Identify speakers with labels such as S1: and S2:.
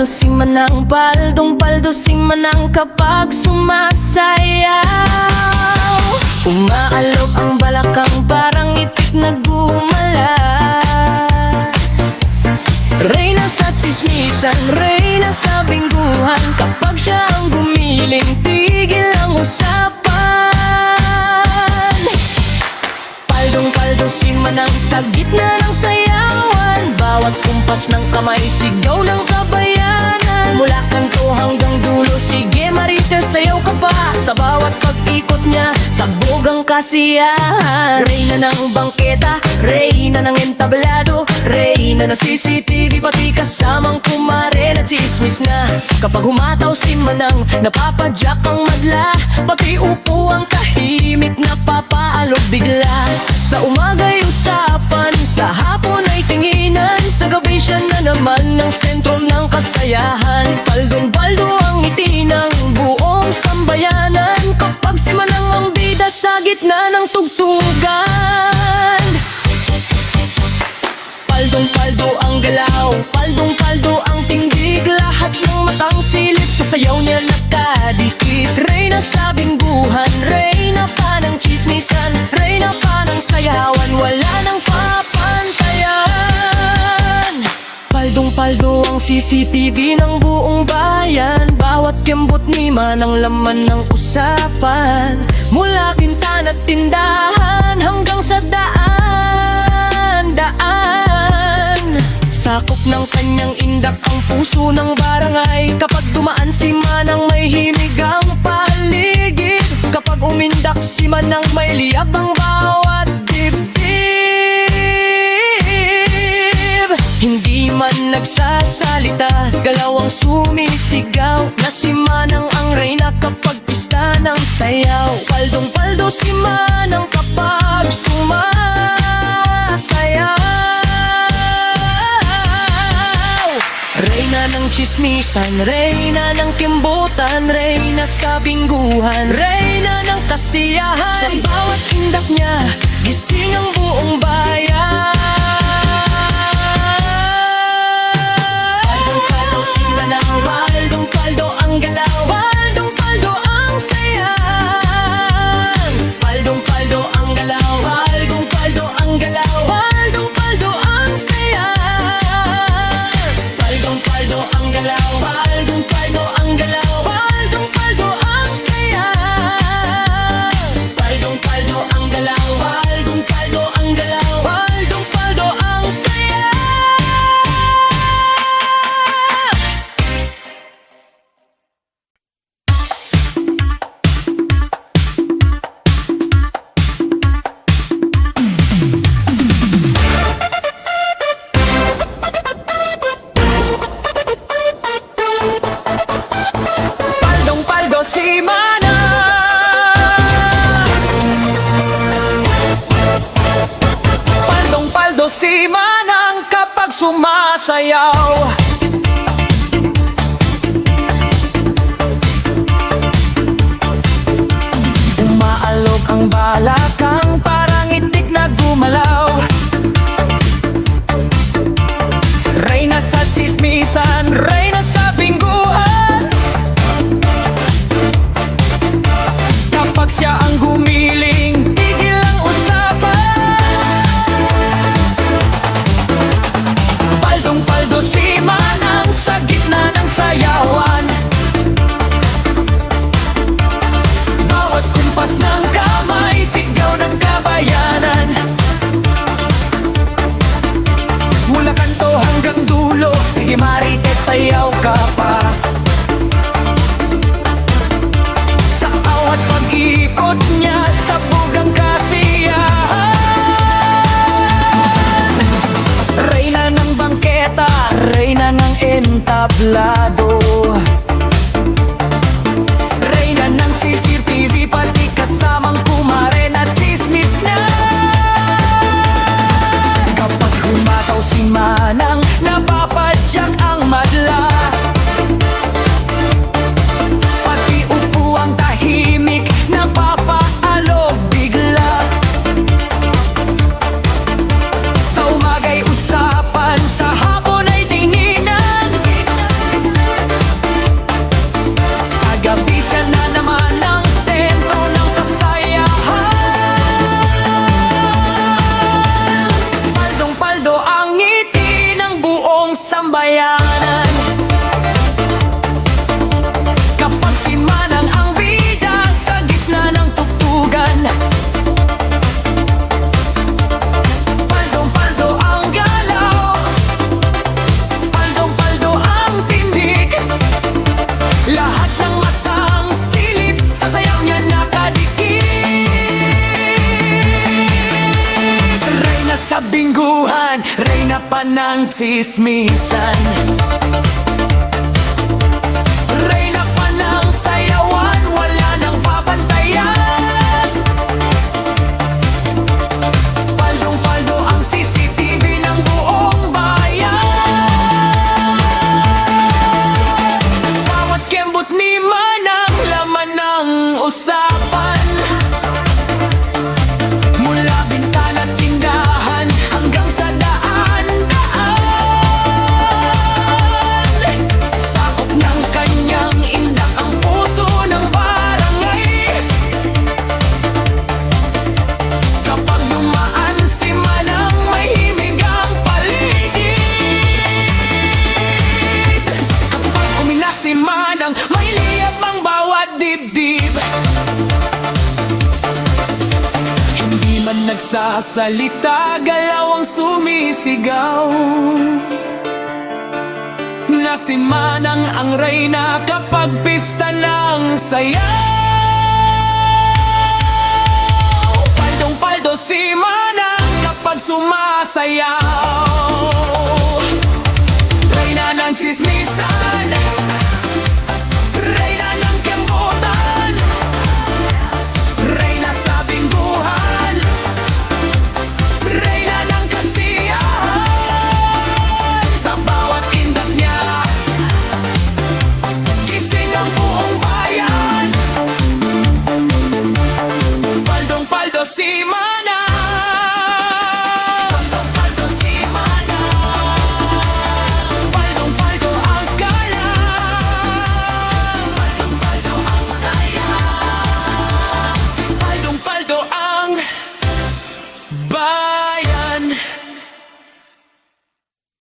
S1: Paldong-paldo si Manang, paldong-paldo si Manang kapag sumasayaw. Umaalog ang balakang parang itik na gumala. Reyna sa tsismisan, Reyna sa bingguhan. Kapag siya ang gumiling, tigil ang usapan. Paldong-paldo si Manang sa gitna ng sayawan. Bawat kumpas ng kamay, sigaw ng kabayanan. Mula kanto hanggang dulo, sige Marites, sayaw ka pa. Sa bawat pag-ikot niya, sabog ang kasiyahan. Reyna ng bangketa, Reyna ng entablado, Reyna ng CCTV, pati kasamang kumare na chismis na. Kapag humataw si Manang, napapadyak ang madla. Pati upuang tahimik, napapaalog bigla. Sa umaga'y usapan, sa hapon ay tinginan. Sa gabi siya na naman ang sentro ng kasayahan. Paldong-paldo ang ngiti ng buong sambayanan. Kapag si Manang ang bida sa gitna ng tugtugan. Paldong-paldo ang galaw, paldong-paldo ang tindig. Lahat ng matang silip sa sayaw niya nakadikit. Reyna sa bingguhan, Reyna pa ng chismisan, Reyna pa ng sayawan, wala nang papantayan. Paldong-paldo ang CCTV ng buong bayan. Bawat kembot ni Manang laman ng usapan. Mula bintana't tindahan hanggang sa daan. Sakop ng kanyang indak ang puso ng barangay. Kapag dumaan si Manang, may himig ang paligid. Kapag umindak si Manang, may liyab ang bawat dibdib. Hindi man nagsasalita, galaw ang sumisigaw, na si Manang ang reyna kapag pista ng sayaw. Paldong-paldo si Manang kapag sumasayaw. Reyna ng chismisan, Reyna ng kimbutan, Reyna sa bingguhan, Reyna ng kasiyahan. Sa bawat indak niya, gising ang buong bayan. Paldong-paldo si Manang, paldong-paldo ang galaw, paldong-paldo ang sayahan. Paldong-paldo ang galaw, paldong-paldo ang galaw, paldong-paldo ang sayahan. Paldong-paldo ang galaw, paldong-paldo ang galaw, paldong-paldo ang sayahan. Paldong-paldo ang galaw, paldong-paldo ang galaw, paldong-paldo ang sayahan. Paldong-paldo si Manang, paldong-paldo si Manang kapag sumasayaw. Umaalog ang balakang parang itik na gumalaw. Reyna sa chismisan, Reyna sa bingguhan. Kapag siya ang gumiling, tigil ang usapan. Paldong-paldo si Manang sa gitna ng sayawan. Bawat kumpas ng kamay, sigaw ng kabayanan. Mula kanto hanggang dulo, sige Marites, sayaw ka pa. Sa bawat pag-ikot niya, sabog ang kasiyahan. Reyna ng bangketa, Reyna ng entablado, Reyna ng CCTV, pati kasamang kumare na chismis na. Kapag humataw si Manang, napapadyak ang madla. Pati upuang tahimik, napapaalog bigla. Sa umaga'y usapan, sa hapon ay tinginan. sambayanan. Kapag si Manang ang bida sa gitna ng tugtugan, paldong-paldo ang galaw, paldong-paldo ang tindig. Lahat ng matang silip sa sayaw niya nakadikit. Reyna sa bingguhan, reyna pa ng tsismisan, reyna pa ng sayawan, wala nang babantayan. Paldong-paldo ang CCTV ng buong bayan. Bawat kembot ni Manang laman ng usapan, mula bintana tindahan hanggang sa daan-daan. Sakop ng kanyang indak ang puso ng barangay. Kapag dumaan si Manang may himig ang paligid. Kapag uminak si Manang may liyab ang bawat dibdib. Hindi man nagsasalita, galaw ang sumisigaw, na si Manang ang reyna kapag pista ng sayaw. Paldong-paldo si Manang kapag sumasayaw.